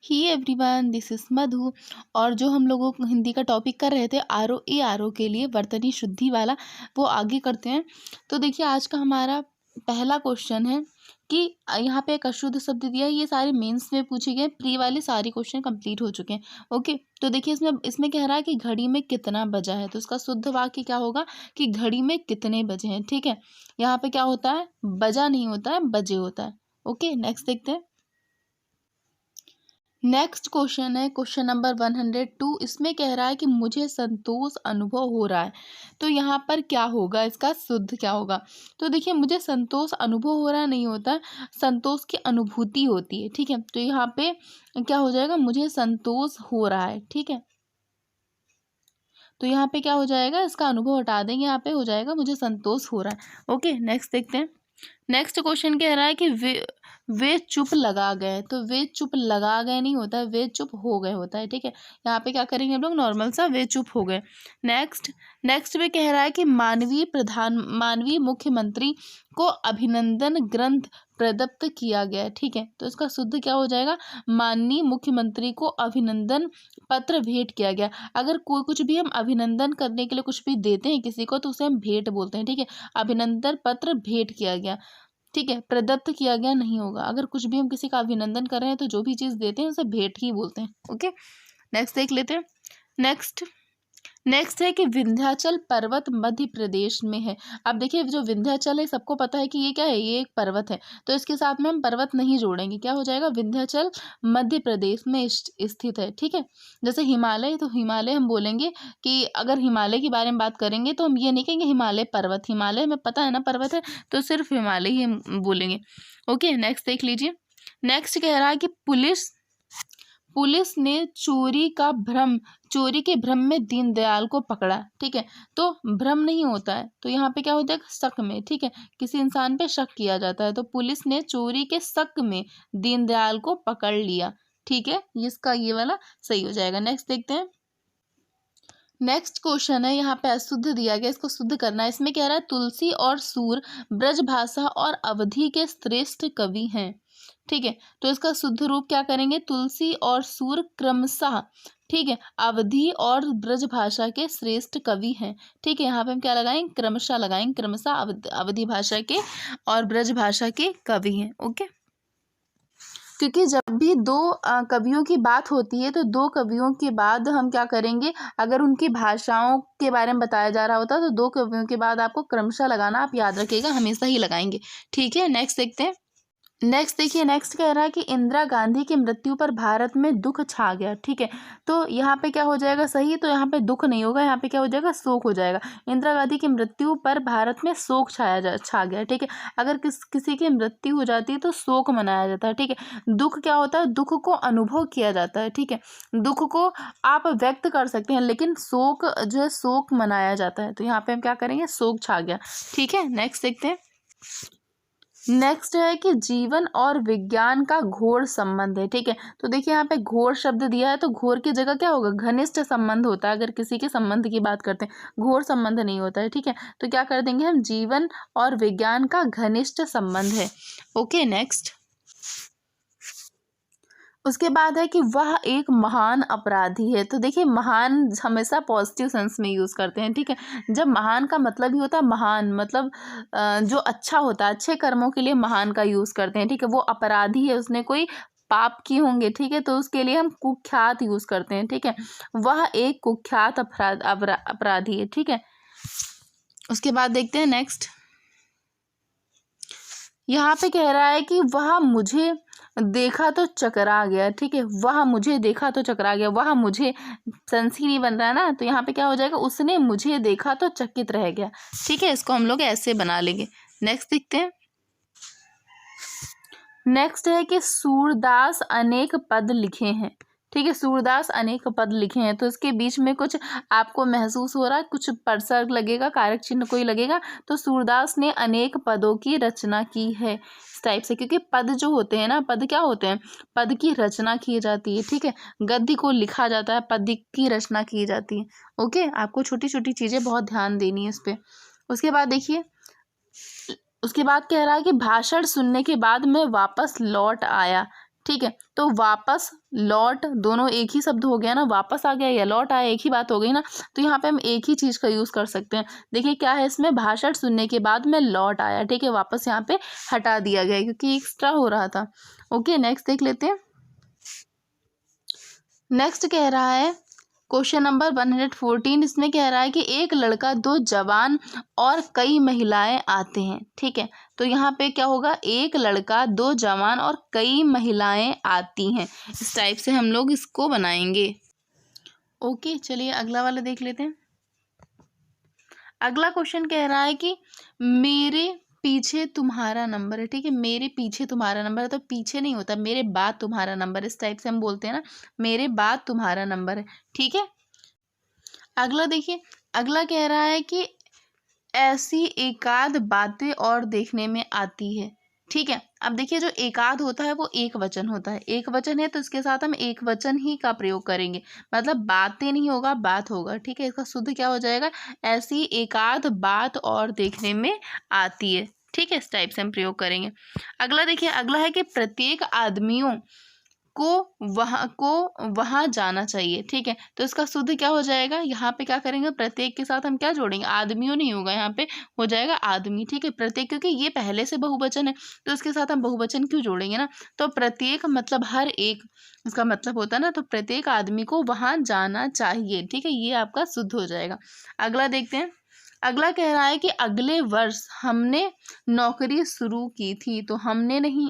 He everyone, this is मधु। और जो हम लोगों को हिंदी का टॉपिक कर रहे थे आर ओ के लिए वर्तनी शुद्धि वाला, वो आगे करते हैं। तो देखिए आज का हमारा पहला क्वेश्चन है कि यहाँ पे एक अशुद्ध शब्द दिया है। ये सारे मेंस में पूछे गए, प्री वाले सारे क्वेश्चन कंप्लीट हो चुके हैं। ओके, तो देखिए इसमें इसमें कह रहा है कि घड़ी में कितना बजा है, तो इसका शुद्ध वाक्य क्या होगा कि घड़ी में कितने बजे हैं। ठीक है, यहाँ पे क्या होता है, बजा नहीं होता है, बजे होता है। ओके, नेक्स्ट देखते हैं। नेक्स्ट क्वेश्चन है क्वेश्चन नंबर 102। इसमें कह रहा है कि मुझे संतोष अनुभव हो रहा है, तो यहाँ पर क्या होगा, इसका शुद्ध क्या होगा। तो देखिए मुझे संतोष अनुभव हो रहा है नहीं होता है, संतोष की अनुभूति होती है। ठीक है, तो यहाँ पे क्या हो जाएगा, मुझे संतोष हो रहा है। ठीक है, तो यहाँ पे क्या हो जाएगा, इसका अनुभव हटा देंगे, यहाँ पे हो जाएगा मुझे संतोष हो रहा है। ओके, नेक्स्ट देखते हैं। नेक्स्ट क्वेश्चन कह रहा है कि वे चुप लगा गए, तो वे चुप लगा गए नहीं होता है, वे चुप हो गए होता है। ठीक है, यहाँ पे क्या करेंगे हम लोग, नॉर्मल सा वे चुप हो गए। नेक्स्ट में कह रहा है कि माननीय मुख्यमंत्री को अभिनंदन ग्रंथ प्रदत्त किया गया। ठीक है, तो इसका शुद्ध क्या हो जाएगा, माननीय मुख्यमंत्री को अभिनंदन पत्र भेंट किया गया। अगर कोई कुछ भी हम अभिनंदन करने के लिए कुछ भी देते हैं किसी को, तो उसे हम भेंट बोलते हैं। ठीक है, अभिनंदन पत्र भेंट किया गया। ठीक है, प्रदत्त किया गया नहीं होगा। अगर कुछ भी हम किसी का अभिनंदन कर रहे हैं तो जो भी चीज देते हैं उसे भेंट ही बोलते हैं। ओके, नेक्स्ट देख लेते हैं। नेक्स्ट है कि विंध्याचल पर्वत मध्य प्रदेश में है। अब देखिए जो विंध्याचल है, सबको पता है कि ये क्या है, ये एक पर्वत है, तो इसके साथ में हम पर्वत नहीं जोड़ेंगे, क्या हो जाएगा, विंध्याचल मध्य प्रदेश में स्थित है। ठीक है, जैसे हिमालय, तो हिमालय हम बोलेंगे कि अगर हिमालय के बारे में बात करेंगे तो हम ये नहीं कहेंगे हिमालय पर्वत, हिमालय में पता है ना पर्वत है, तो सिर्फ हिमालय ही हम बोलेंगे। ओके, नेक्स्ट देख लीजिए। नेक्स्ट कह रहा है कि पुलिस ने चोरी के भ्रम में दीनदयाल को पकड़ा। ठीक है, तो भ्रम नहीं होता है, तो यहाँ पे क्या होता है, शक में। ठीक है, किसी इंसान पे शक किया जाता है, तो पुलिस ने चोरी के शक में दीनदयाल को पकड़ लिया। ठीक है, इसका ये वाला सही हो जाएगा। नेक्स्ट देखते हैं। नेक्स्ट क्वेश्चन है, यहाँ पे अशुद्ध दिया गया, इसको शुद्ध करना है। इसमें कह रहा है तुलसी और सूर ब्रजभाषा और अवधि के श्रेष्ठ कवि हैं। ठीक है, तो इसका शुद्ध रूप क्या करेंगे, तुलसी और सूर क्रमशः, ठीक है, अवधि और ब्रजभाषा के श्रेष्ठ कवि हैं। ठीक है, यहाँ पे हम क्या लगाएंगे, क्रमशः लगाएंगे, क्रमशः अवधि भाषा के और ब्रजभाषा के कवि हैं। ओके, क्योंकि जब भी दो कवियों की बात होती है तो दो कवियों के बाद हम क्या करेंगे, अगर उनकी भाषाओं के बारे में बताया जा रहा होता है तो दो कवियों के बाद आपको क्रमशः लगाना, आप याद रखिएगा, हमेशा ही लगाएंगे। ठीक है, नेक्स्ट देखते हैं। नेक्स्ट देखिए, नेक्स्ट कह रहा है कि इंदिरा गांधी की मृत्यु पर भारत में दुख छा गया। ठीक है, तो यहाँ पे क्या हो जाएगा सही, तो यहाँ पे दुख नहीं होगा, यहाँ पे क्या हो जाएगा, शोक हो जाएगा। इंदिरा गांधी की मृत्यु पर भारत में शोक छा गया। ठीक है, अगर किसी की मृत्यु हो जाती है तो शोक मनाया जाता है। ठीक है, दुख क्या होता है, दुख को अनुभव किया जाता है। ठीक है, दुख को आप व्यक्त कर सकते हैं, लेकिन शोक जो है, शोक मनाया जाता है, तो यहाँ पे हम क्या करेंगे, शोक छा गया। ठीक है, नेक्स्ट देखते हैं। नेक्स्ट है कि जीवन और विज्ञान का घोर संबंध है। ठीक है, तो देखिए यहाँ पे घोर शब्द दिया है, तो घोर की जगह क्या होगा, घनिष्ठ संबंध होता है। अगर किसी के संबंध की बात करते हैं, घोर संबंध नहीं होता है। ठीक है, तो क्या कर देंगे हम, जीवन और विज्ञान का घनिष्ठ संबंध है। Okay, next. उसके बाद है कि वह एक महान अपराधी है। तो देखिए महान हमेशा पॉजिटिव सेंस में यूज़ करते हैं। ठीक है, जब महान का मतलब ही होता है, महान मतलब जो अच्छा होता है, अच्छे कर्मों के लिए महान का यूज़ करते हैं। ठीक है, वो अपराधी है, उसने कोई पाप किए होंगे। ठीक है, तो उसके लिए हम कुख्यात यूज़ करते हैं। ठीक है, वह एक कुख्यात अपराधी है। ठीक है, उसके बाद देखते हैं नेक्स्ट। यहाँ पे कह रहा है कि वह मुझे देखा तो चकरा गया। ठीक है, वह मुझे देखा तो चकरा गया, वह मुझे सेंस ही नहीं बन रहा है ना, तो यहाँ पे क्या हो जाएगा, उसने मुझे देखा तो चकित रह गया। ठीक है, इसको हम लोग ऐसे बना लेंगे। नेक्स्ट देखते हैं। नेक्स्ट है कि सूरदास अनेक पद लिखे हैं। ठीक है, सूरदास अनेक पद लिखे हैं, तो इसके बीच में कुछ आपको महसूस हो रहा है, कुछ परसर्ग लगेगा, कारक चिन्ह कोई लगेगा, तो सूरदास ने अनेक पदों की रचना की है इस टाइप से, क्योंकि पद जो होते हैं ना, पद क्या होते हैं, पद की रचना की जाती है। ठीक है, गद्य को लिखा जाता है, पद की रचना की जाती है। ओके, आपको छोटी छोटी चीज़ें बहुत ध्यान देनी है इस पर। उसके बाद देखिए, उसके बाद कह रहा है कि भाषण सुनने के बाद मैं वापस लौट आया। ठीक है। तो वापस, लौट, दोनों एक ही शब्द हो गया ना, वापस आ गया या लौट आया, एक ही बात हो गई ना। तो यहाँ पे हम एक ही चीज़ का यूज़ कर सकते हैं। देखिए क्या है इसमें, भाषण सुनने के बाद में लौट आया, ठीक है, वापस यहाँ पे हटा दिया गया क्योंकि एक्स्ट्रा हो रहा था। ओके, नेक्स्ट देख लेते हैं। नेक्स्ट कह रहा है क्वेश्चन नंबर 114, इसमें कह रहा है कि एक लड़का, दो जवान और कई महिलाएं आते हैं, ठीक है। तो यहाँ पे क्या होगा, एक लड़का, दो जवान और कई महिलाएं आती हैं। इस टाइप से हम लोग इसको बनाएंगे। ओके, चलिए अगला वाला देख लेते हैं। अगला क्वेश्चन कह रहा है कि मेरे पीछे तुम्हारा नंबर है, ठीक है। मेरे पीछे तुम्हारा नंबर है, तो पीछे नहीं होता, मेरे बाद तुम्हारा नंबर, इस टाइप से हम बोलते हैं ना, मेरे बाद तुम्हारा नंबर है, ठीक है। अगला देखिए, अगला कह रहा है कि ऐसी एकाध बातें और देखने में आती है, ठीक है। अब देखिए जो एकाध होता है वो एक वचन होता है, एक वचन है तो इसके साथ हम एक वचन ही का प्रयोग करेंगे, मतलब बातें नहीं होगा, बात होगा, ठीक है। इसका शुद्ध क्या हो जाएगा, ऐसी एकाध बात और देखने में आती है, ठीक है। इस टाइप से हम प्रयोग करेंगे। अगला देखिए, अगला है कि प्रत्येक आदमियों को वहाँ जाना चाहिए, ठीक है। तो इसका शुद्ध क्या हो जाएगा, यहाँ पे क्या करेंगे, प्रत्येक के साथ हम क्या जोड़ेंगे, आदमियों नहीं होगा, यहाँ पे हो जाएगा आदमी, ठीक है। प्रत्येक, क्योंकि ये पहले से बहुवचन है तो इसके साथ हम बहुवचन क्यों जोड़ेंगे ना। तो प्रत्येक मतलब हर एक, इसका मतलब होता है ना, तो प्रत्येक आदमी को वहाँ जाना चाहिए, ठीक है। ये आपका शुद्ध हो जाएगा। अगला देखते हैं। अगला कह रहा है कि अगले वर्ष हमने नौकरी शुरू की थी, तो हमने नहीं,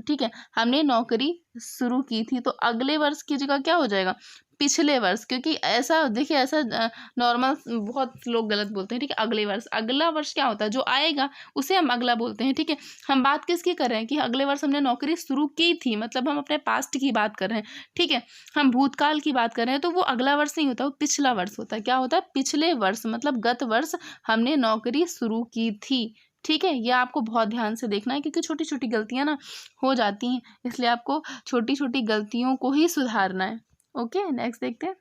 ठीक है, हमने नौकरी शुरू की थी, तो अगले वर्ष की जगह क्या हो जाएगा, पिछले वर्ष, क्योंकि ऐसा देखिए, ऐसा नॉर्मल बहुत लोग गलत बोलते हैं, ठीक है। अगले वर्ष, अगला वर्ष क्या होता है, जो आएगा उसे हम अगला बोलते हैं, ठीक है। हम बात किसकी कर रहे हैं कि अगले वर्ष हमने नौकरी शुरू की थी, मतलब हम अपने पास्ट की बात कर रहे हैं, ठीक है। हम भूतकाल की बात कर रहे हैं, तो वो अगला वर्ष नहीं होता, वो पिछला वर्ष होता है। क्या होता है, पिछले वर्ष, मतलब गत वर्ष हमने नौकरी शुरू की थी, ठीक है। यह आपको बहुत ध्यान से देखना है क्योंकि छोटी छोटी गलतियां ना हो जाती हैं, इसलिए आपको छोटी छोटी गलतियों को ही सुधारना है। ओके, नेक्स्ट देखते हैं।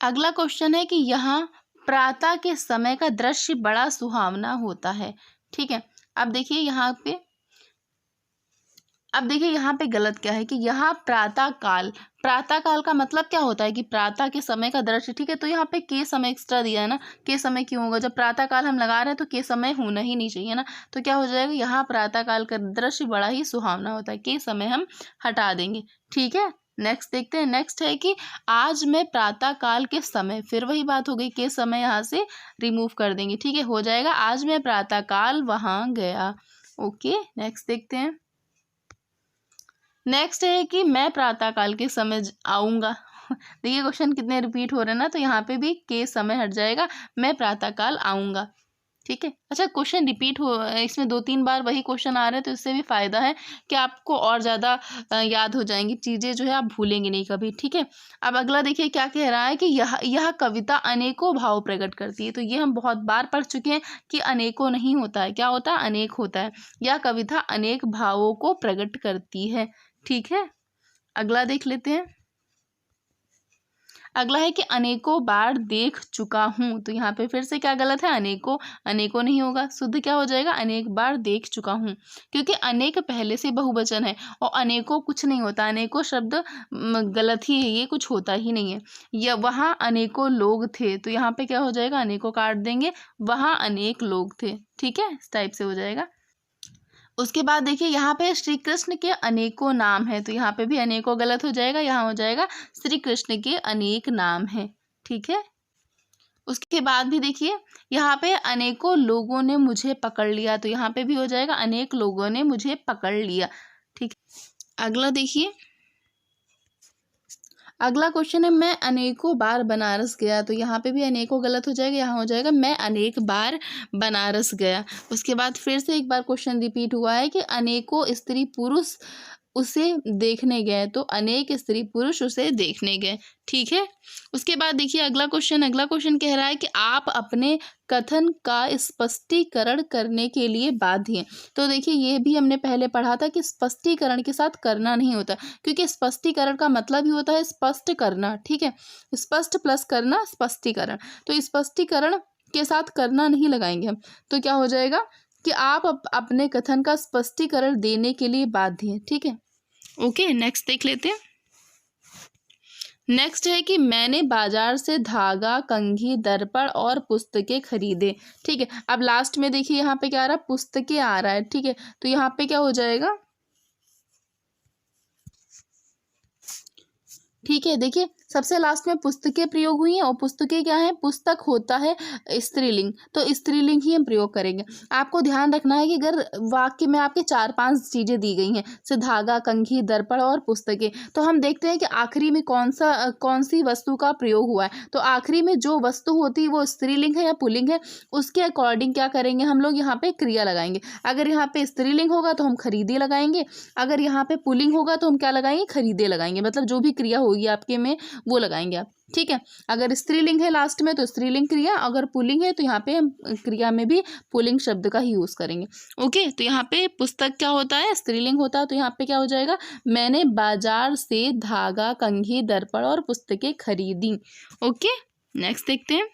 अगला क्वेश्चन है कि यहाँ प्रातः के समय का दृश्य बड़ा सुहावना होता है, ठीक है। अब देखिए यहाँ पे गलत क्या है कि यहाँ प्रातः काल का मतलब क्या होता है कि प्रातः के समय का दृश्य, ठीक है। तो यहाँ पे के समय एक्स्ट्रा दिया है ना, के समय क्यों होगा, जब प्रातः काल हम लगा रहे हैं तो के समय होना ही नहीं चाहिए ना। तो क्या हो जाएगा, यहाँ प्रातः काल का दृश्य बड़ा ही सुहावना होता है, के समय हम हटा देंगे, ठीक है। नेक्स्ट देखते हैं। नेक्स्ट है कि आज मैं प्रातः काल के समय, फिर वही बात हो गई, के समय यहाँ से रिमूव कर देंगे, ठीक है। हो जाएगा आज मैं प्रातः काल वहाँ गया। ओके, नेक्स्ट देखते हैं। नेक्स्ट है कि मैं प्रातःकाल के समय आऊँगा। देखिए क्वेश्चन कितने रिपीट हो रहे हैं ना, तो यहाँ पे भी के समय हट जाएगा, मैं प्रातःकाल आऊँगा, ठीक है। अच्छा, क्वेश्चन रिपीट हो, इसमें 2-3 बार वही क्वेश्चन आ रहे हैं, तो इससे भी फ़ायदा है कि आपको और ज़्यादा याद हो जाएंगी चीज़ें, जो है आप भूलेंगे नहीं कभी, ठीक है। अब अगला देखिए क्या कह रहा है कि यह कविता अनेकों भाव प्रकट करती है। तो ये हम बहुत बार पढ़ चुके हैं कि अनेकों नहीं होता है, क्या होता है, अनेक होता है। यह कविता अनेक भावों को प्रकट करती है, ठीक है। अगला देख लेते हैं। अगला है कि अनेकों बार देख चुका हूँ, तो यहाँ पे फिर से क्या गलत है, अनेकों नहीं होगा, शुद्ध क्या हो जाएगा, अनेक बार देख चुका हूँ, क्योंकि अनेक पहले से बहुवचन है और अनेकों कुछ नहीं होता, अनेकों शब्द गलत ही है, ये कुछ होता ही नहीं है। या वहाँ अनेकों लोग थे, तो यहाँ पे क्या हो जाएगा, अनेकों काट देंगे, वहाँ अनेक लोग थे, ठीक है। इस टाइप से हो जाएगा। उसके बाद देखिए यहाँ पे श्री कृष्ण के अनेकों नाम हैं, तो यहाँ पे भी अनेकों गलत हो जाएगा, यहाँ हो जाएगा श्री कृष्ण के अनेक नाम हैं, ठीक है। उसके बाद भी देखिए यहाँ पे अनेकों लोगों ने मुझे पकड़ लिया, तो यहाँ पे भी हो जाएगा अनेक लोगों ने मुझे पकड़ लिया, ठीक। अगला देखिए, अगला क्वेश्चन है मैं अनेकों बार बनारस गया, तो यहाँ पे भी अनेकों गलत हो जाएगा, यहाँ हो जाएगा मैं अनेक बार बनारस गया। उसके बाद फिर से एक बार क्वेश्चन रिपीट हुआ है कि अनेकों स्त्री पुरुष उसे देखने गए, तो अनेक स्त्री पुरुष उसे देखने गए, ठीक है। उसके बाद देखिए अगला क्वेश्चन कह रहा है कि आप अपने कथन का स्पष्टीकरण करने के लिए बाध्य हैं। तो देखिए ये भी हमने पहले पढ़ा था कि स्पष्टीकरण के साथ करना नहीं होता, क्योंकि स्पष्टीकरण का मतलब ही होता है स्पष्ट करना, ठीक है। स्पष्ट प्लस करना स्पष्टीकरण, तो स्पष्टीकरण के साथ करना नहीं लगाएंगे हम, तो क्या हो जाएगा कि आप अपने कथन का स्पष्टीकरण देने के लिए बाध्य हैं, ठीक है। ओके, नेक्स्ट देख लेते हैं। नेक्स्ट है कि मैंने बाजार से धागा, कंघी, दर्पण और पुस्तकें खरीदे। ठीक है, अब लास्ट में देखिए यहाँ पे क्या आ रहा है, पुस्तकें आ रहा है। ठीक है, तो यहाँ पे क्या हो जाएगा, ठीक है, देखिए सबसे लास्ट में पुस्तकें प्रयोग हुई हैं और पुस्तकें क्या है, पुस्तक होता है स्त्रीलिंग, तो स्त्रीलिंग ही हम प्रयोग करेंगे। आपको ध्यान रखना है कि अगर वाक्य में आपके 4-5 चीज़ें दी गई हैं, जैसे धागा, कंघी, दर्पण और पुस्तकें, तो हम देखते हैं कि आखिरी में कौन सी वस्तु का प्रयोग हुआ है। तो आखिरी में जो वस्तु होती है वो स्त्रीलिंग है या पुल्लिंग है, उसके अकॉर्डिंग क्या करेंगे हम लोग, यहाँ पे क्रिया लगाएंगे। अगर यहाँ पे स्त्रीलिंग होगा तो हम खरीदे लगाएंगे, अगर यहाँ पे पुल्लिंग होगा तो हम क्या लगाएंगे, खरीदे लगाएंगे, मतलब जो भी क्रिया होगी आपके में वो लगाएंगे आप। ठीक है, अगर स्त्रीलिंग है लास्ट में तो स्त्रीलिंग क्रिया, अगर पुल्लिंग है तो यहाँ पे हम क्रिया में भी पुल्लिंग शब्द का ही यूज करेंगे। ओके, तो यहाँ पे पुस्तक क्या होता है, स्त्रीलिंग होता है, तो यहाँ पे क्या हो जाएगा, मैंने बाजार से धागा, कंघी, दर्पण और पुस्तकें खरीदी। ओके, नेक्स्ट देखते हैं।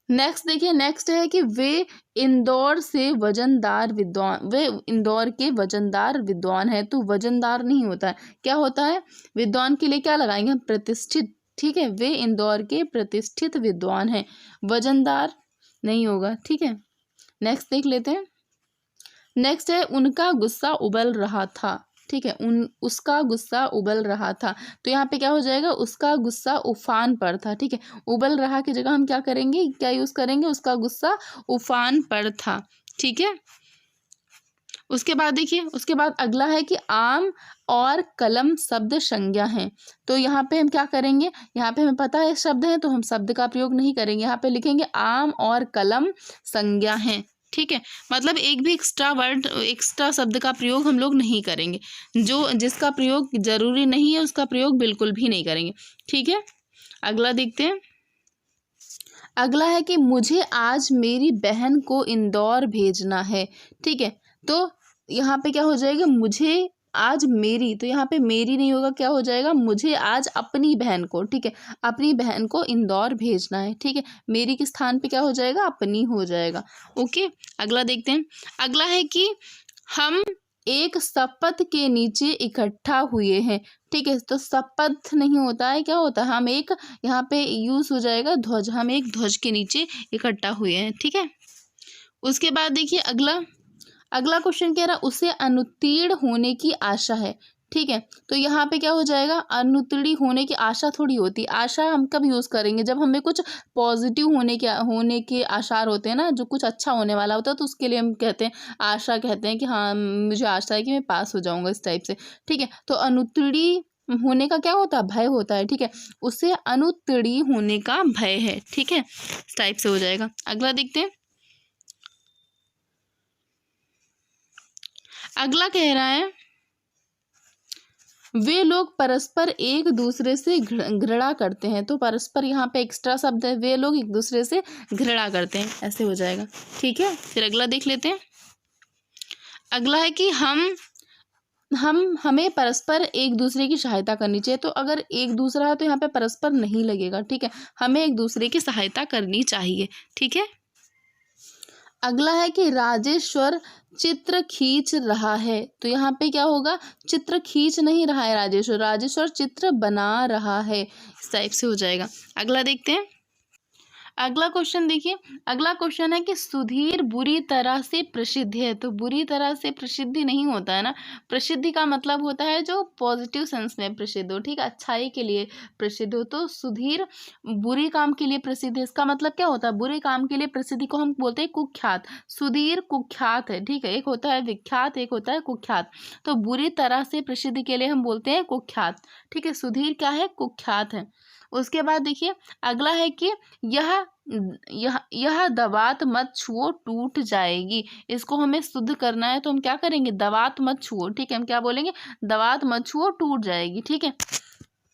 नेक्स्ट देखिए, नेक्स्ट है कि वे इंदौर के वजनदार विद्वान है, तो वजनदार नहीं होता है, क्या होता है, विद्वान के लिए क्या लगाएंगे हम, प्रतिष्ठित। ठीक है, वे इंदौर के प्रतिष्ठित विद्वान हैं, वजनदार नहीं होगा। ठीक है, नेक्स्ट देख लेते हैं। नेक्स्ट है उनका गुस्सा उबल रहा था। ठीक है, उसका गुस्सा उबल रहा था, तो यहाँ पे क्या हो जाएगा, उसका गुस्सा उफान पर था। ठीक है, उबल रहा की जगह हम क्या करेंगे, क्या यूज करेंगे, उसका गुस्सा उफान पर था। ठीक है, उसके बाद देखिए, उसके बाद अगला है कि आम और कलम शब्द संज्ञा हैं, तो यहाँ पे हम क्या करेंगे, यहाँ पे हमें पता है शब्द है तो हम शब्द का प्रयोग नहीं करेंगे, यहाँ पे लिखेंगे आम और कलम संज्ञा हैं। ठीक है, मतलब एक भी एक्स्ट्रा शब्द का प्रयोग हम लोग नहीं करेंगे, जिसका प्रयोग जरूरी नहीं है उसका प्रयोग बिल्कुल भी नहीं करेंगे। ठीक है, अगला देखते हैं। अगला है कि मुझे आज मेरी बहन को इंदौर भेजना है। ठीक है, तो यहाँ पे क्या हो जाएगा, मुझे आज मेरी, तो यहाँ पे मेरी नहीं होगा, क्या हो जाएगा, मुझे आज अपनी बहन को, ठीक है, अपनी बहन को इंदौर भेजना है। ठीक है, मेरी के स्थान पे क्या हो जाएगा, अपनी हो जाएगा। ओके, अगला देखते हैं। अगला है कि हम एक शपथ के नीचे इकट्ठा हुए हैं। ठीक है, तो शपथ नहीं होता है, क्या होता है, हम एक, यहाँ पे यूज हो जाएगा ध्वज, हम एक ध्वज के नीचे इकट्ठा हुए हैं। ठीक है, उसके बाद देखिए अगला क्वेश्चन कह रहा उसे अनुत्तीर्ण होने की आशा है। ठीक है, तो यहाँ पे क्या हो जाएगा, अनुत्तीर्ण होने की आशा थोड़ी होती, आशा हम कब यूज करेंगे, जब हमें कुछ पॉजिटिव होने के आसार होते हैं ना, जो कुछ अच्छा होने वाला होता है, तो उसके लिए हम कहते हैं आशा, कहते हैं कि हाँ मुझे आशा है कि मैं पास हो जाऊंगा, इस टाइप से। ठीक है, तो अनुत्तीर्ण होने का क्या होता है, भय होता है। ठीक है, उसे अनुत्तीर्ण होने का भय है। ठीक है, इस टाइप से हो जाएगा। अगला देखते हैं। अगला कह रहा है वे लोग परस्पर एक दूसरे से घृणा करते हैं, तो परस्पर यहाँ पे एक्स्ट्रा शब्द है, वे लोग एक दूसरे से घृणा करते हैं, ऐसे हो जाएगा। ठीक है, फिर अगला देख लेते हैं। अगला है कि हमें परस्पर एक दूसरे की सहायता करनी चाहिए, तो अगर एक दूसरा है तो यहाँ पे परस्पर नहीं लगेगा। ठीक है, हमें एक दूसरे की सहायता करनी चाहिए। ठीक है, अगला है कि राजेश्वर चित्र खींच रहा है, तो यहाँ पे क्या होगा, चित्र खींच नहीं रहा है राजेश्वर चित्र बना रहा है, इस टाइप से हो जाएगा। अगला देखते हैं। अगला क्वेश्चन देखिए, अगला क्वेश्चन है कि सुधीर बुरी तरह से प्रसिद्ध है, तो बुरी तरह से प्रसिद्धि नहीं होता है ना, प्रसिद्धि का मतलब होता है जो पॉजिटिव सेंस में प्रसिद्ध हो। ठीक है, अच्छाई के लिए प्रसिद्ध हो, तो सुधीर बुरे काम के लिए प्रसिद्ध है, इसका मतलब क्या होता है, बुरे काम के लिए प्रसिद्धि को हम बोलते हैं कुख्यात, सुधीर कुख्यात है। ठीक है, एक होता है विख्यात, एक होता है कुख्यात, तो बुरी तरह से प्रसिद्धि के लिए हम बोलते हैं कुख्यात। ठीक है, सुधीर क्या है, कुख्यात है। उसके बाद देखिए अगला है कि यह दवात मत छुओ टूट जाएगी, इसको हमें शुद्ध करना है, तो हम क्या करेंगे, दवात मत छुओ। ठीक है, हम क्या बोलेंगे, दवात मत छुओ टूट जाएगी। ठीक है,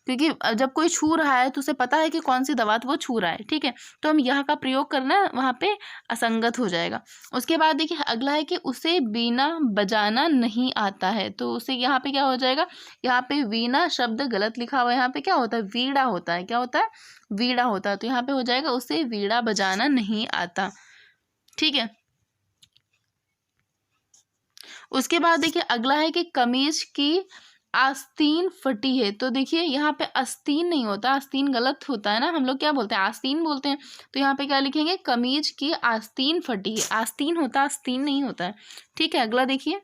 क्योंकि जब कोई छू रहा है तो उसे पता है कि कौन सी दवात वो छू रहा है। ठीक है, तो हम यह का प्रयोग करना वहाँ पे असंगत हो जाएगा। उसके बाद देखिए अगला है कि उसे वीणा बजाना नहीं आता है, तो उसे यहाँ पे क्या हो जाएगा, यहाँ पे वीणा शब्द गलत लिखा हुआ है, यहाँ पे क्या होता है, वीणा होता है, क्या होता है, वीणा होता है, तो यहाँ पे हो जाएगा उसे वीणा बजाना नहीं आता। ठीक है, उसके बाद देखिए अगला है कि कमीज की आस्तीन फटी है। तो देखिए यहाँ पे आस्तीन नहीं होता, आस्तीन गलत होता है ना, हम लोग क्या बोलते हैं, आस्तीन बोलते हैं। तो यहाँ पे क्या लिखेंगे, कमीज की आस्तीन फटी है। आस्तीन होता है, आस्तीन नहीं होता है। ठीक है, अगला देखिए।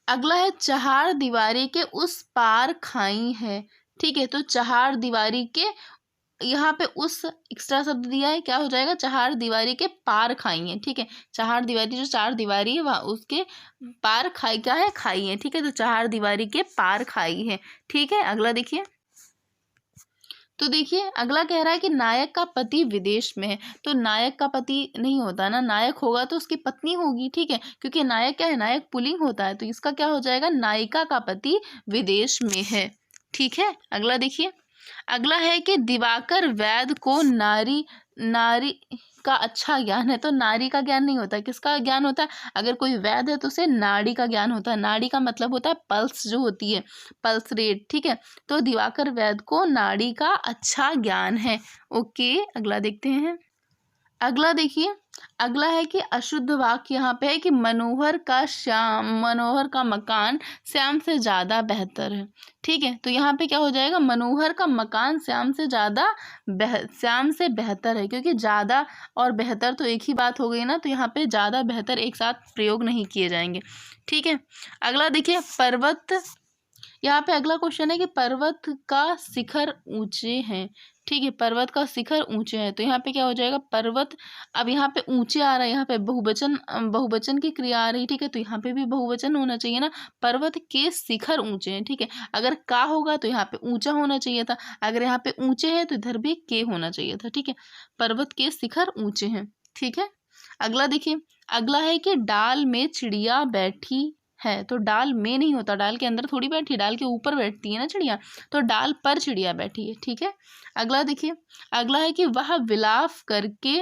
अगला है चहार दीवारी के उस पार खाई है। ठीक है, तो चहार दीवारी के यहाँ पे उस एक्स्ट्रा शब्द दिया है, क्या हो जाएगा, चहार दीवारी के पार खाई है। ठीक है, चहार दीवारी, जो चार दीवारी है वहाँ उसके पार खाई, क्या है, खाई है। ठीक है, तो चहार दीवारी के पार खाई है। ठीक है, अगला देखिए। तो देखिए अगला कह रहा है कि नायक का पति विदेश में है। तो नायक का पति नहीं होता ना, नायक होगा तो उसकी पत्नी होगी। ठीक है, क्योंकि नायक क्या है, नायक पुल्लिंग होता है, तो इसका क्या हो जाएगा, नायिका का पति विदेश में है। ठीक है, अगला देखिए। अगला है कि दिवाकर वैद्य को नारी नारी का अच्छा ज्ञान है। तो नारी का ज्ञान नहीं होता, किसका ज्ञान होता है, अगर कोई वैद्य है तो उसे नाड़ी का ज्ञान होता है। नाड़ी का मतलब होता है पल्स जो होती है, पल्स रेट। ठीक है, तो दिवाकर वैद्य को नाड़ी का अच्छा ज्ञान है। ओके, अगला देखते हैं। अगला देखिए, अगला है कि अशुद्ध वाक्य यहाँ पे है कि मनोहर का मकान श्याम से ज़्यादा बेहतर है। ठीक है, तो यहाँ पे क्या हो जाएगा, मनोहर का मकान श्याम से बेहतर है, क्योंकि ज़्यादा और बेहतर तो एक ही बात हो गई ना, तो यहाँ पे ज़्यादा बेहतर एक साथ प्रयोग नहीं किए जाएंगे। ठीक है, अगला देखिए, पर्वत, यहाँ पे अगला क्वेश्चन है कि पर्वत का शिखर ऊंचे हैं। ठीक है, पर्वत का शिखर ऊंचे है, तो यहाँ पे क्या हो जाएगा, पर्वत, अब यहाँ पे ऊंचे आ रहा है, यहाँ पे बहुवचन की क्रिया आ रही है। ठीक है, तो यहाँ पे भी बहुवचन होना चाहिए ना, पर्वत के शिखर ऊंचे हैं। ठीक है, अगर का होगा तो यहाँ पे ऊंचा होना चाहिए था, अगर यहाँ पे ऊंचे है तो इधर भी के होना चाहिए था। ठीक है, पर्वत के शिखर ऊंचे हैं। ठीक है, अगला देखिए। अगला है कि डाल में चिड़िया बैठी है। तो डाल में नहीं होता, डाल के अंदर थोड़ी बैठी, डाल के ऊपर बैठती है ना चिड़िया, तो डाल पर चिड़िया बैठी है। ठीक है, अगला देखिए। अगला है कि वह विलाप करके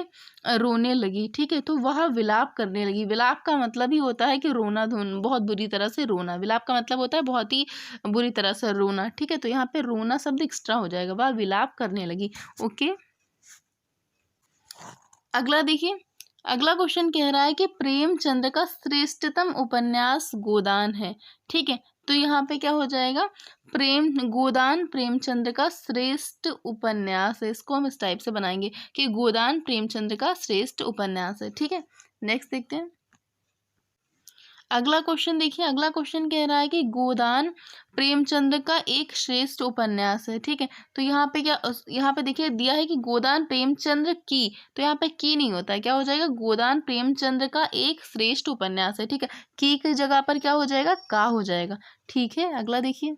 रोने लगी। ठीक है, तो वह विलाप करने लगी। विलाप का मतलब ही होता है कि रोना, धुन, बहुत बुरी तरह से रोना। विलाप का मतलब होता है बहुत ही बुरी तरह से रोना। ठीक है, तो यहाँ पे रोना शब्द एक्स्ट्रा हो जाएगा, वह विलाप करने लगी। ओके, अगला देखिए। अगला क्वेश्चन कह रहा है कि प्रेमचंद्र का श्रेष्ठतम उपन्यास गोदान है। ठीक है, तो यहाँ पे क्या हो जाएगा, गोदान प्रेमचंद्र का श्रेष्ठ उपन्यास है। इसको हम इस टाइप से बनाएंगे कि गोदान प्रेमचंद्र का श्रेष्ठ उपन्यास है। ठीक है, नेक्स्ट देखते हैं। अगला क्वेश्चन देखिए। अगला क्वेश्चन कह रहा है कि गोदान प्रेमचंद का एक श्रेष्ठ उपन्यास है। ठीक है, तो यहाँ पे यहाँ पे देखिए दिया है कि गोदान प्रेमचंद्र की, तो यहाँ पे की नहीं होता है, क्या हो जाएगा, गोदान प्रेमचंद्र का एक श्रेष्ठ उपन्यास है। ठीक है, की जगह पर क्या हो जाएगा, का हो जाएगा। ठीक है, अगला देखिए।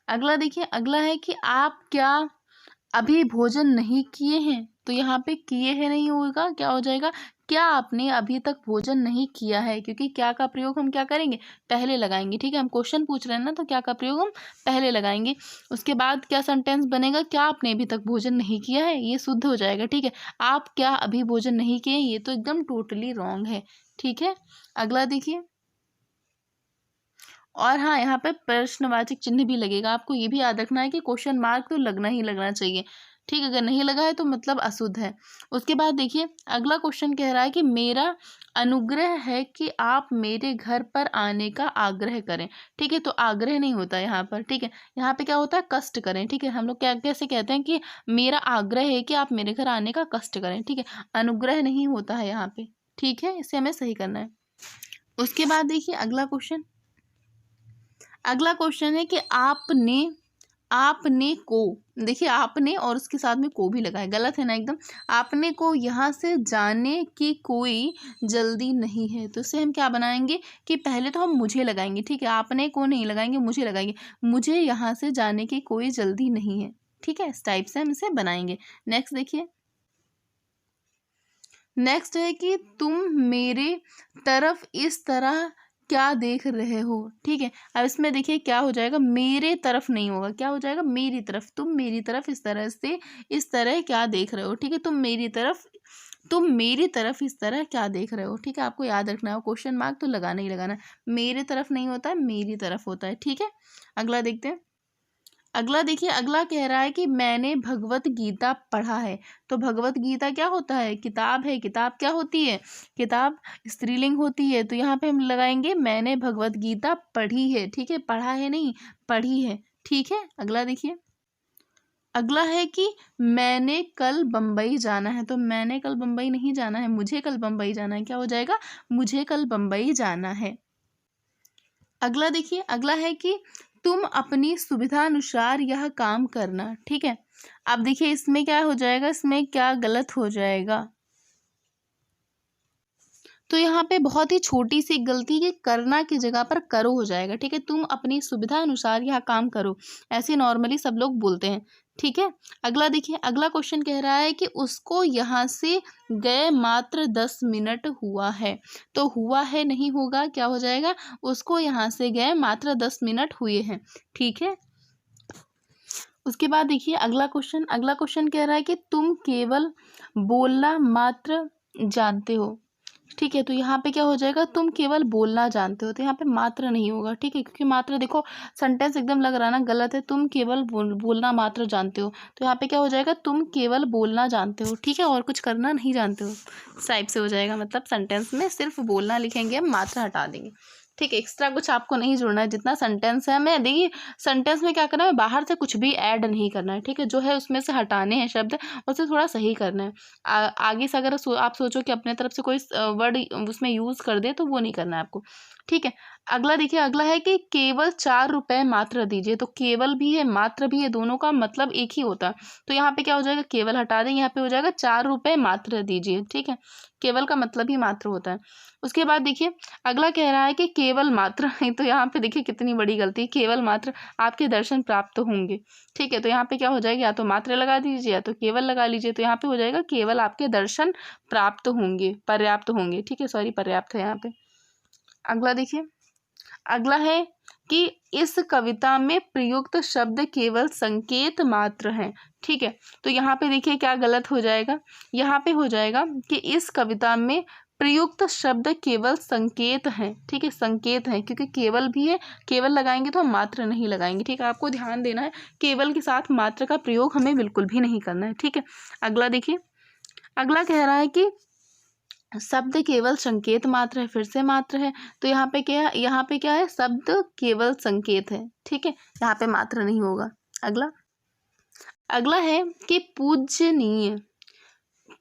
अगला है कि आप क्या अभी भोजन नहीं किए हैं। तो यहाँ पे किए हैं नहीं होगा, क्या हो जाएगा, क्या आपने अभी तक भोजन नहीं किया है, क्योंकि क्या का प्रयोग हम क्या करेंगे, पहले लगाएंगे। ठीक है, हम क्वेश्चन पूछ रहे हैं ना, तो क्या का प्रयोग हम पहले लगाएंगे। उसके बाद क्या सेंटेंस बनेगा, क्या आपने अभी तक भोजन नहीं किया है, ये शुद्ध हो जाएगा। ठीक है, आप क्या अभी भोजन नहीं किए, ये तो एकदम टोटली रॉन्ग है। ठीक है, अगला देखिए। और हाँ, यहाँ पे प्रश्नवाचक चिन्ह भी लगेगा, आपको ये भी याद रखना है कि क्वेश्चन मार्क तो लगना ही लगना चाहिए। ठीक, अगर नहीं लगा है तो मतलब अशुद्ध है। उसके बाद देखिए अगला क्वेश्चन कह रहा है कि मेरा अनुग्रह है कि आप मेरे घर पर आने का आग्रह करें। ठीक है, तो आग्रह नहीं होता यहाँ पर। ठीक है, यहाँ पे क्या होता है, कष्ट करें। ठीक है, हम लोग क्या कैसे कहते हैं कि मेरा आग्रह है कि आप मेरे घर आने का कष्ट करें। ठीक है, अनुग्रह नहीं होता है यहाँ पे। ठीक है, इसे हमें सही करना है। उसके बाद देखिए अगला क्वेश्चन है कि आपने को, देखिए आपने और उसके साथ में को भी लगा है, गलत है ना एकदम। आपने को यहाँ से जाने की कोई जल्दी नहीं है, तो इसे हम क्या बनाएंगे कि पहले तो हम मुझे लगाएंगे। ठीक है, आपने को नहीं लगाएंगे, मुझे लगाएंगे, मुझे यहाँ से जाने की कोई जल्दी नहीं है। ठीक है, इस टाइप से हम इसे बनाएंगे। नेक्स्ट देखिए। नेक्स्ट है कि तुम मेरे तरफ इस तरह क्या देख रहे हो। ठीक है, अब इसमें देखिए क्या हो जाएगा, मेरे तरफ नहीं होगा, क्या हो जाएगा, मेरी तरफ। तुम मेरी तरफ इस तरह क्या देख रहे हो। ठीक है, तुम मेरी तरफ इस तरह क्या देख रहे हो। ठीक है, आपको याद रखना है, क्वेश्चन मार्क तो लगाना ही लगाना है। मेरे तरफ नहीं होता है, मेरी तरफ होता है। ठीक है, अगला देखते हैं। अगला देखिए, अगला कह रहा है कि मैंने भगवत गीता पढ़ा है। तो भगवत गीता क्या होता है? किताब है। किताब क्या होती है? किताब स्त्रीलिंग होती है। तो यहाँ पे हम लगाएंगे मैंने भगवत गीता पढ़ी है। ठीक है, पढ़ा है नहीं, पढ़ी है। ठीक है, अगला देखिए, अगला है कि मैंने कल बम्बई जाना है। तो मैंने कल बम्बई नहीं जाना है, मुझे कल बम्बई जाना है। क्या हो जाएगा? मुझे कल बम्बई जाना है। अगला देखिए, अगला है कि तुम अपनी सुविधानुसार यह काम करना। ठीक है, अब देखिए इसमें क्या हो जाएगा, इसमें क्या गलत हो जाएगा। तो यहाँ पे बहुत ही छोटी सी गलती के करना की जगह पर करो हो जाएगा। ठीक है, तुम अपनी सुविधा अनुसार यह काम करो, ऐसे नॉर्मली सब लोग बोलते हैं। ठीक है, अगला देखिए, अगला क्वेश्चन कह रहा है कि उसको यहाँ से गए मात्र 10 मिनट हुआ है। तो हुआ है नहीं होगा, क्या हो जाएगा? उसको यहाँ से गए मात्र 10 मिनट हुए हैं। ठीक है, उसके बाद देखिए अगला क्वेश्चन, अगला क्वेश्चन कह रहा है कि तुम केवल बोलना मात्र जानते हो। ठीक है, तो यहाँ पे क्या हो जाएगा? तुम केवल बोलना जानते हो। तो यहाँ पे मात्र नहीं होगा। ठीक है, क्योंकि मात्र देखो सेंटेंस एकदम लग रहा है ना गलत है। तुम केवल बोलना मात्र जानते हो। तो यहाँ पे क्या हो जाएगा? तुम केवल बोलना जानते हो। ठीक है, और कुछ करना नहीं जानते हो, इस टाइप से हो जाएगा। मतलब सेंटेंस में सिर्फ बोलना लिखेंगे, हम मात्र हटा देंगे। ठीक है, एक्स्ट्रा कुछ आपको नहीं जोड़ना है। जितना सेंटेंस है, मैं देखिए सेंटेंस में क्या करना है, बाहर से कुछ भी ऐड नहीं करना है। ठीक है, जो है उसमें से हटाने हैं शब्द, उसे थोड़ा सही करना है। आगे से अगर आप सोचो कि अपने तरफ से कोई वर्ड उसमें यूज़ कर दे, तो वो नहीं करना है आपको। ठीक है, अगला देखिए, अगला है कि केवल 4 रुपये मात्र दीजिए। तो केवल भी है, मात्र भी है, दोनों का मतलब एक ही होता है। तो यहाँ पे क्या हो जाएगा? केवल हटा दें, यहाँ पे हो जाएगा 4 रुपये मात्र दीजिए। ठीक है, केवल का मतलब ही मात्र होता है। उसके बाद देखिए अगला कह रहा है कि केवल मात्र तो यहाँ पे देखिए कितनी बड़ी गलती, केवल मात्र आपके दर्शन प्राप्त होंगे। ठीक है, तो यहाँ पे क्या हो जाएगा? या तो मात्र लगा दीजिए या तो केवल लगा लीजिए। तो यहाँ पे हो जाएगा केवल आपके दर्शन प्राप्त होंगे, पर्याप्त होंगे। ठीक है, सॉरी, पर्याप्त है यहाँ पे। अगला देखिए, अगला है कि इस कविता में प्रयुक्त शब्द केवल संकेत मात्र हैं। ठीक है, तो यहाँ पे देखिए क्या गलत हो जाएगा। यहाँ पे हो जाएगा कि इस कविता में प्रयुक्त शब्द केवल संकेत हैं। ठीक है, संकेत हैं, क्योंकि केवल भी है, केवल लगाएंगे तो हम मात्र नहीं लगाएंगे। ठीक है, आपको ध्यान देना है, केवल के साथ मात्र का प्रयोग हमें बिल्कुल भी नहीं करना है। ठीक है, अगला देखिए, अगला कह रहा है कि शब्द केवल संकेत मात्र है, फिर से मात्र है। तो यहाँ पे क्या है? यहाँ पे क्या है? शब्द केवल संकेत है। ठीक है, यहाँ पे मात्र नहीं होगा। अगला, अगला है कि पूजनीय,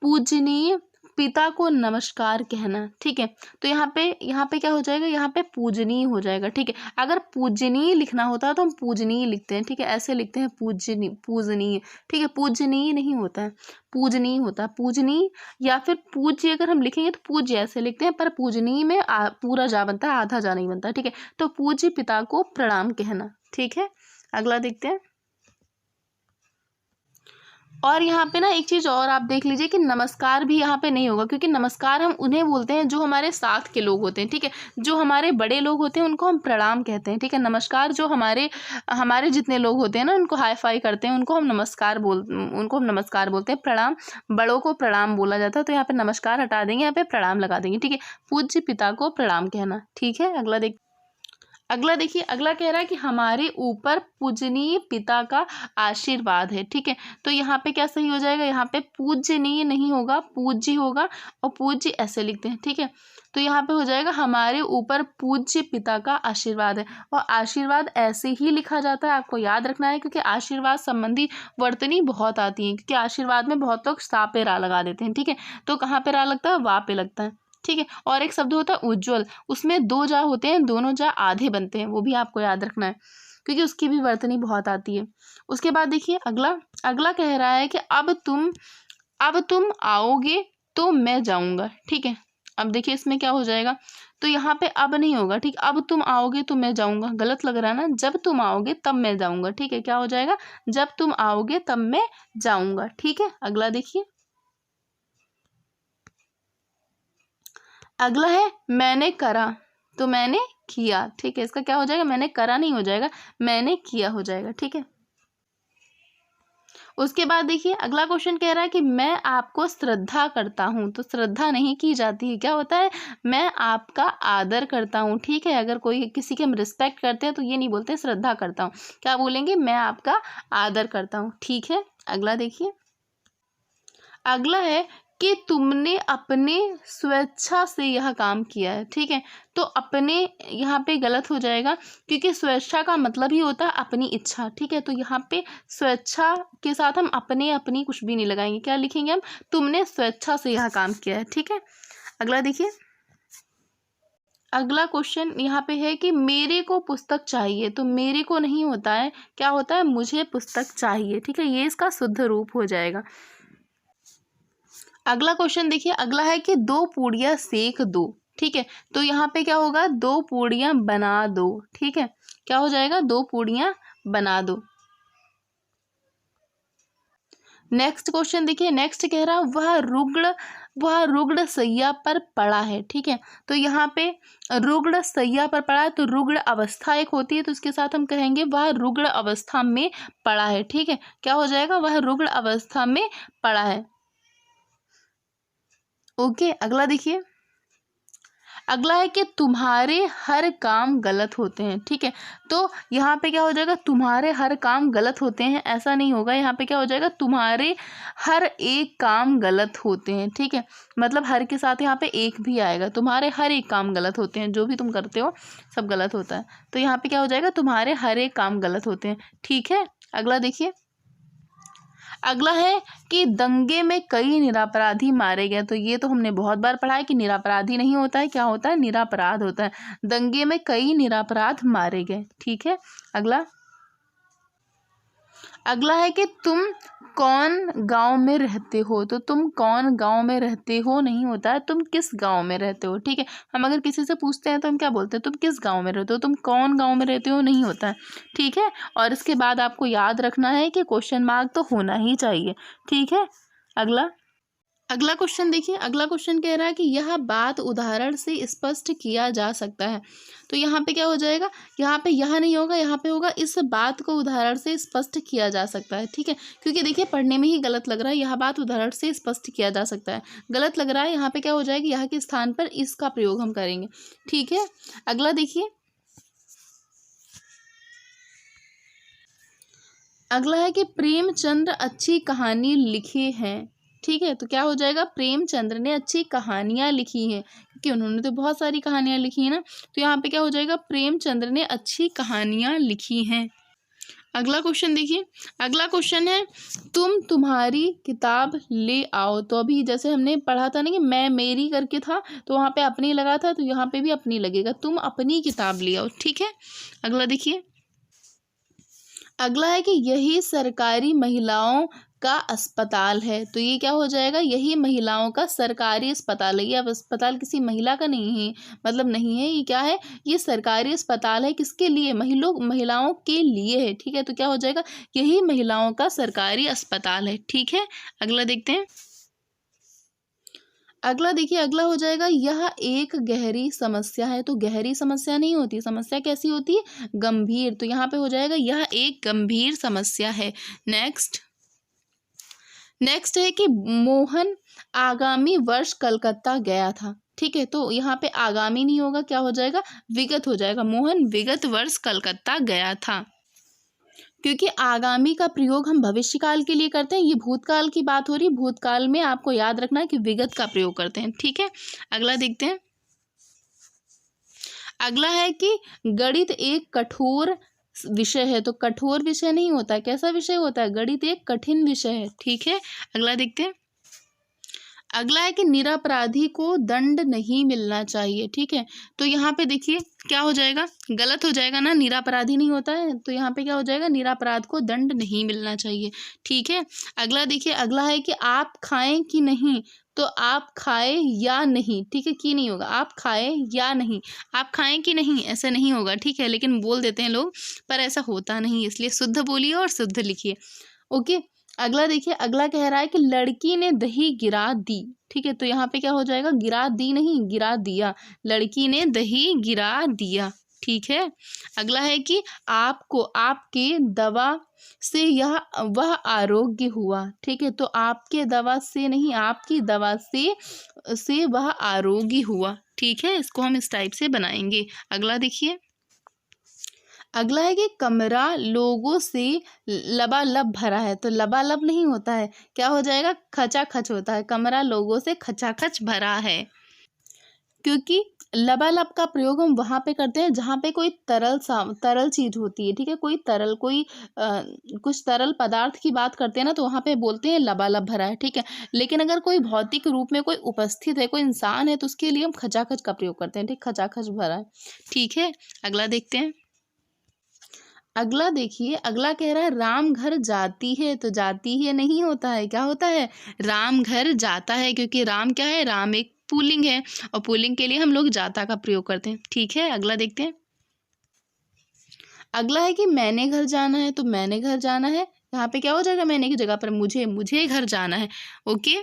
पूजनीय पिता को नमस्कार कहना। ठीक है, तो यहाँ पे क्या हो जाएगा? यहाँ पे पूजनीय हो जाएगा। ठीक है, अगर पूजनीय लिखना होता है तो हम पूजनीय लिखते हैं। ठीक है, ऐसे लिखते हैं पूजनीय, पूजनीय। ठीक है, पूजनीय नहीं होता है, पूजनीय होता है। पूजनीय या फिर पूज्य अगर हम लिखेंगे तो पूज्य ऐसे लिखते हैं, पर पूजनीय में पूरा जा बनता है, आधा जा नहीं बनता। ठीक है, तो पूज्य पिता को प्रणाम कहना। ठीक है, अगला देखते हैं। और यहाँ पे ना एक चीज़ और आप देख लीजिए कि नमस्कार भी यहाँ पे नहीं होगा, क्योंकि नमस्कार हम उन्हें बोलते हैं जो हमारे साथ के लोग होते हैं। ठीक है, जो हमारे बड़े लोग होते हैं उनको हम प्रणाम कहते हैं। ठीक है, नमस्कार जो हमारे हमारे जितने लोग होते हैं ना, उनको हाई फाई करते हैं, उनको हम नमस्कार बोलते हैं। प्रणाम, बड़ों को प्रणाम बोला जाता है। तो यहाँ पे नमस्कार हटा देंगे, यहाँ पे प्रणाम लगा देंगे। ठीक है, पूज्य पिता को प्रणाम कहना। ठीक है, अगला देखिए, अगला कह रहा है कि हमारे ऊपर पूजनीय पिता का आशीर्वाद है। ठीक है, तो यहाँ पे क्या सही हो जाएगा? यहाँ पे पूजनीय नहीं होगा, पूज्य होगा, और पूज्य ऐसे लिखते हैं। ठीक है, तो यहाँ पे हो जाएगा हमारे ऊपर पूज्य पिता का आशीर्वाद है। और आशीर्वाद ऐसे ही लिखा जाता है, आपको याद रखना है, क्योंकि आशीर्वाद संबंधी वर्तनी बहुत आती हैं। क्योंकि आशीर्वाद में बहुत लोग सा पे रा लगा देते हैं। ठीक है, तो कहाँ पे रा लगता है? वा पे लगता है। ठीक है, और एक शब्द होता है उज्ज्वल, उसमें 2 जा होते हैं, दोनों जा आधे बनते हैं, वो भी आपको याद रखना है, क्योंकि उसकी भी वर्तनी बहुत आती है। उसके बाद देखिए अगला, अगला कह रहा है कि अब तुम आओगे तो मैं जाऊंगा। ठीक है, अब देखिए इसमें क्या हो जाएगा? तो यहाँ पे अब नहीं होगा। ठीक, अब तुम आओगे तो मैं जाऊंगा, गलत लग रहा है ना। जब तुम आओगे तब मैं जाऊंगा। ठीक है, क्या हो जाएगा? जब तुम आओगे तब मैं जाऊंगा। ठीक है, अगला देखिए, अगला है मैंने करा तो मैंने किया। ठीक है, इसका क्या हो जाएगा? मैंने करा नहीं हो जाएगा, मैंने किया हो जाएगा। ठीक है, उसके बाद देखिए अगला क्वेश्चन कह रहा है कि मैं आपको श्रद्धा करता हूँ, तो श्रद्धा नहीं की जाती है, क्या होता है, मैं आपका आदर करता हूँ, ठीक है। अगर कोई किसी के हम रिस्पेक्ट करते हैं तो ये नहीं बोलते श्रद्धा करता हूँ, क्या बोलेंगे, मैं आपका आदर करता हूँ, ठीक है। अगला देखिए, अगला है कि तुमने अपने स्वेच्छा से यह काम किया है, ठीक है। तो अपने यहाँ पे गलत हो जाएगा, क्योंकि स्वेच्छा का मतलब ही होता है अपनी इच्छा, ठीक है। तो यहाँ पे स्वेच्छा के साथ हम अपने अपनी कुछ भी नहीं लगाएंगे, क्या लिखेंगे हम, तुमने स्वेच्छा से यह काम किया है, ठीक है। अगला देखिए, अगला क्वेश्चन यहाँ पे है कि मेरे को पुस्तक चाहिए, तो मेरे को नहीं होता है, क्या होता है, मुझे पुस्तक चाहिए, ठीक है। ये इसका शुद्ध रूप हो जाएगा। अगला क्वेश्चन देखिए, अगला है कि 2 पूड़ियाँ सेक दो, ठीक है। तो यहाँ पे क्या होगा, 2 पूड़ियाँ बना दो, ठीक है। क्या हो जाएगा, 2 पूड़ियाँ बना दो। नेक्स्ट क्वेश्चन देखिए, नेक्स्ट कह रहा वह रुग्ण सैया पर पड़ा है, ठीक है। तो यहाँ पे रुग्ण सैया पर पड़ा है, तो रुग्ण अवस्था एक होती है, तो इसके साथ हम कहेंगे वह रुग्ण अवस्था में पड़ा है, ठीक है। क्या हो जाएगा, वह रुग्ण अवस्था में पड़ा है। ओके, अगला देखिए, अगला है कि तुम्हारे हर काम गलत होते हैं, ठीक है। तो यहाँ पे क्या हो जाएगा, तुम्हारे हर काम गलत होते हैं, ऐसा नहीं होगा, यहाँ पे क्या हो जाएगा, तुम्हारे हर एक काम गलत होते हैं, ठीक है। मतलब हर के साथ यहाँ पे एक भी आएगा, तुम्हारे हर एक काम गलत होते हैं, जो भी तुम करते हो सब गलत होता है। तो यहाँ पे क्या हो जाएगा, तुम्हारे हर एक काम गलत होते हैं, ठीक है। अगला देखिए, अगला है कि दंगे में कई निरपराधी मारे गए, तो ये तो हमने बहुत बार पढ़ा है कि निरपराधी नहीं होता है, क्या होता है, निरपराध होता है। दंगे में कई निरपराध मारे गए, ठीक है। अगला, अगला है कि तुम कौन गांव में रहते हो, तो तुम कौन गांव में रहते हो नहीं होता है, तुम किस गांव में रहते हो, ठीक है। हम अगर किसी से पूछते हैं तो हम क्या बोलते हैं, तुम किस गांव में रहते हो, तुम कौन गांव में रहते हो नहीं होता है, ठीक है। और इसके बाद आपको याद रखना है कि क्वेश्चन मार्क तो होना ही चाहिए, ठीक है। अगला, अगला क्वेश्चन देखिए, अगला क्वेश्चन कह रहा है कि यह बात उदाहरण से स्पष्ट किया जा सकता है, तो यहाँ पे क्या हो जाएगा, यहाँ पे यह नहीं होगा, यहाँ पे होगा इस बात को उदाहरण से स्पष्ट किया जा सकता है, ठीक है। क्योंकि देखिए पढ़ने में ही गलत लग रहा है, यह बात उदाहरण से स्पष्ट किया जा सकता है, गलत लग रहा है, यहाँ पे क्या हो जाएगा, यहाँ के स्थान पर इसका प्रयोग हम करेंगे, ठीक है। अगला देखिए, अगला है कि प्रेमचंद्र अच्छी कहानी लिखे हैं, ठीक है। तो क्या हो जाएगा, प्रेमचंद्र ने अच्छी कहानियां लिखी हैं, क्योंकि उन्होंने तो बहुत सारी कहानियां लिखी हैं ना। तो यहाँ पे क्या हो जाएगा, प्रेमचंद्र ने अच्छी कहानियां लिखी हैं। अगला क्वेश्चन देखिए, अगला क्वेश्चन है तुम्हारी किताब ले आओ, तो अभी जैसे हमने पढ़ा था ना कि मैं मेरी करके था, तो वहाँ पे अपनी लगा था, तो यहाँ पे भी अपनी लगेगा, तुम अपनी किताब ले आओ, ठीक है। अगला देखिए, अगला है कि यही सरकारी महिलाओं का अस्पताल है, तो ये क्या हो जाएगा, यही महिलाओं का सरकारी अस्पताल है। ये अब अस्पताल किसी महिला का नहीं है, मतलब नहीं है, ये क्या है, ये सरकारी अस्पताल है, किसके लिए, महिलाओं के लिए है, ठीक है। तो क्या हो जाएगा, यही महिलाओं का सरकारी अस्पताल है, ठीक है। अगला देखते हैं, अगला देखिए, अगला हो जाएगा यह एक गहरी समस्या है, तो गहरी समस्या नहीं होती, समस्या कैसी होती है, गंभीर, तो यहाँ पे हो जाएगा यह एक गंभीर समस्या है। नेक्स्ट, नेक्स्ट है कि मोहन आगामी वर्ष कलकत्ता गया था, ठीक है। तो यहाँ पे आगामी नहीं होगा, क्या हो जाएगा, विगत हो जाएगा, मोहन विगत वर्ष कलकत्ता गया था, क्योंकि आगामी का प्रयोग हम भविष्यकाल के लिए करते हैं, ये भूतकाल की बात हो रही है, भूतकाल में आपको याद रखना है कि विगत का प्रयोग करते हैं, ठीक है। अगला देखते हैं, अगला है कि गणित एक कठोर विषय है, तो कठोर विषय नहीं होता है, कैसा विषय होता है, गणित एक कठिन विषय है, ठीक है। अगला देखते हैं, अगला है कि निरपराधी को दंड नहीं मिलना चाहिए, ठीक है। तो यहाँ पे देखिए क्या हो जाएगा, गलत हो जाएगा ना, निरपराधी नहीं होता है, तो यहाँ पे क्या हो जाएगा, निरपराध को दंड नहीं मिलना चाहिए, ठीक है। अगला देखिए, अगला है कि आप खाएं कि नहीं, तो आप खाए या नहीं, ठीक है, की नहीं होगा, आप खाए या नहीं, आप खाएं कि नहीं ऐसा नहीं होगा, ठीक है। लेकिन बोल देते हैं लोग, पर ऐसा होता नहीं, इसलिए शुद्ध बोलिए और शुद्ध लिखिए, ओके। अगला देखिए, अगला कह रहा है कि लड़की ने दही गिरा दी, ठीक है। तो यहाँ पे क्या हो जाएगा, गिरा दी नहीं, गिरा दिया, लड़की ने दही गिरा दिया, ठीक है। अगला है कि आपको आपके दवा से यह वह आरोग्य हुआ। ठीक है, तो आपके दवा से नहीं, आपकी दवा से वह आरोग्य हुआ। ठीक है, इसको हम इस टाइप से बनाएंगे। अगला देखिए, अगला है कि कमरा लोगों से लबालब भरा है। तो लबालब नहीं होता है, क्या हो जाएगा, खचाखच होता है। कमरा लोगों से खचाखच भरा है, क्योंकि लबालब का प्रयोग हम वहाँ पे करते हैं जहाँ पे कोई तरल चीज होती है। ठीक है, कुछ तरल पदार्थ की बात करते हैं ना, तो वहाँ पे बोलते हैं लबालब भरा है। ठीक है, लेकिन अगर कोई भौतिक रूप में कोई उपस्थित है, कोई इंसान है, तो उसके लिए हम खचाखच का प्रयोग करते हैं। ठीक, खचाखच भरा है। ठीक है, अगला देखते हैं। अगला देखिए, अगला कह रहा है राम घर जाती है। तो जाती है नहीं होता है, क्या होता है, राम घर जाता है, क्योंकि राम क्या है, राम एक पुल्लिंग है, और पुल्लिंग के लिए हम लोग जाता का प्रयोग करते हैं। ठीक है, अगला देखते हैं। अगला है कि मैंने घर जाना है। तो मैंने घर जाना है, यहाँ पे क्या हो जाएगा, मैंने की जगह पर मुझे घर जाना है। ओके,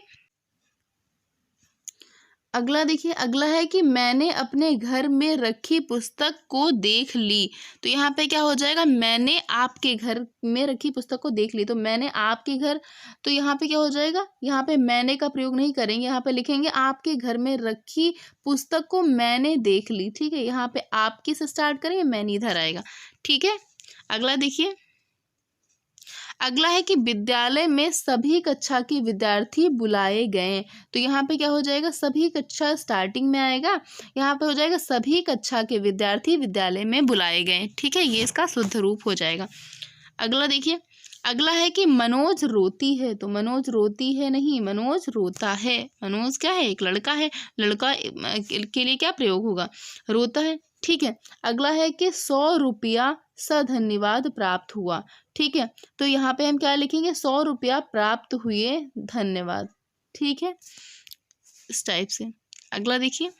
अगला देखिए, अगला है कि मैंने अपने घर में रखी पुस्तक को देख ली। तो यहाँ पे क्या हो जाएगा, मैंने आपके घर में रखी पुस्तक को देख ली। तो मैंने आपके घर, तो यहाँ पे क्या हो जाएगा, यहाँ पे मैंने का प्रयोग नहीं करेंगे, यहाँ पे लिखेंगे आपके घर में रखी पुस्तक को मैंने देख ली। ठीक है, यहाँ पे आपकी से स्टार्ट करेंगे, मैंने इधर आएगा। ठीक है, अगला देखिए, अगला है कि विद्यालय में सभी कक्षा के विद्यार्थी बुलाए गए। तो यहाँ पे क्या हो जाएगा, सभी कक्षा स्टार्टिंग में आएगा, यहाँ पे हो जाएगा सभी कक्षा के विद्यार्थी विद्यालय में बुलाए गए। ठीक है, ये इसका शुद्ध रूप हो जाएगा। अगला देखिए, अगला है कि मनोज रोती है। तो मनोज रोती है नहीं, मनोज रोता है। मनोज क्या है, एक लड़का है, लड़का के लिए क्या प्रयोग होगा, रोता है। ठीक है, अगला है कि 100 रुपया धन्यवाद प्राप्त हुआ। ठीक है, तो यहाँ पे हम क्या लिखेंगे, 100 रुपया प्राप्त हुए, धन्यवाद। ठीक है, इस टाइप से। अगला देखिए,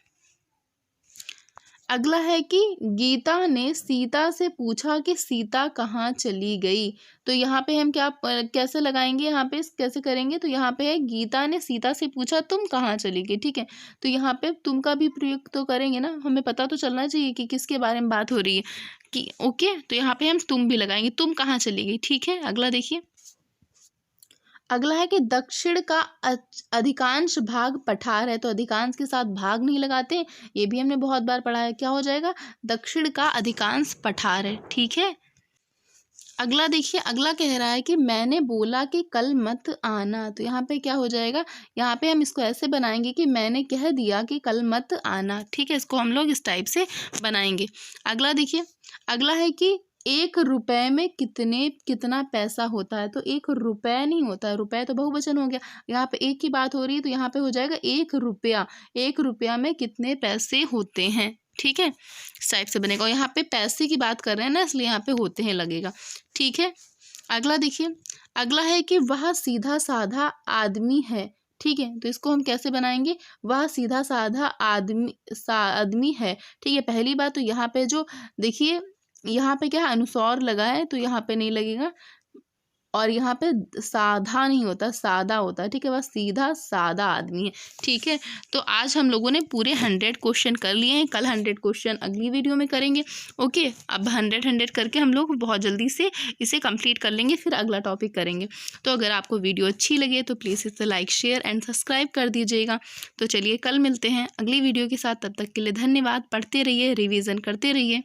अगला है कि गीता ने सीता से पूछा कि सीता कहाँ चली गई। तो यहाँ पे हम कैसे लगाएंगे, यहाँ पे कैसे करेंगे, तो यहाँ पे है गीता ने सीता से पूछा तुम कहाँ चली गई। ठीक है, तो यहाँ पे तुम का भी प्रयोग तो करेंगे ना, हमें पता तो चलना चाहिए कि किसके बारे में बात हो रही है कि ओके, तो यहाँ पे हम तुम भी लगाएंगे, तुम कहाँ चली गई। ठीक है, अगला देखिए, अगला है कि दक्षिण का अधिकांश भाग पठार है। तो अधिकांश के साथ भाग नहीं लगाते, ये भी हमने बहुत बार पढ़ा है। क्या हो जाएगा, दक्षिण का अधिकांश पठार है। ठीक है, अगला देखिए, अगला कह रहा है कि मैंने बोला कि कल मत आना। तो यहाँ पे क्या हो जाएगा, यहाँ पे हम इसको ऐसे बनाएंगे कि मैंने कह दिया कि कल मत आना। ठीक है, इसको हम लोग इस टाइप से बनाएंगे। अगला देखिए, अगला है कि 1 रुपए में कितना पैसा होता है। तो 1 रुपए नहीं होता है, रुपए तो बहुवचन हो गया, यहाँ पे एक की बात हो रही है, तो यहाँ पे हो जाएगा 1 रुपया। 1 रुपया में कितने पैसे होते हैं। ठीक है, इस टाइप से बनेगा, और यहाँ पे पैसे की बात कर रहे हैं ना, इसलिए यहाँ पे होते हैं लगेगा। ठीक है, अगला देखिए, अगला है कि वह सीधा साधा आदमी है। ठीक है, तो इसको हम कैसे बनाएंगे, वह सीधा साधा आदमी है। ठीक है, पहली बात तो यहाँ पे जो देखिए, यहाँ पे क्या अनुस्वार लगा है, तो यहाँ पे नहीं लगेगा, और यहाँ पे साधा नहीं होता, सादा होता है। ठीक है, बस सीधा सादा आदमी है। ठीक है, तो आज हम लोगों ने पूरे 100 क्वेश्चन कर लिए हैं, कल 100 क्वेश्चन अगली वीडियो में करेंगे। ओके, अब 100 करके हम लोग बहुत जल्दी से इसे कंप्लीट कर लेंगे, फिर अगला टॉपिक करेंगे। तो अगर आपको वीडियो अच्छी लगे तो प्लीज़ इसे लाइक, शेयर एंड सब्सक्राइब कर दीजिएगा। तो चलिए, कल मिलते हैं अगली वीडियो के साथ, तब तक के लिए धन्यवाद। पढ़ते रहिए, रिविज़न करते रहिए।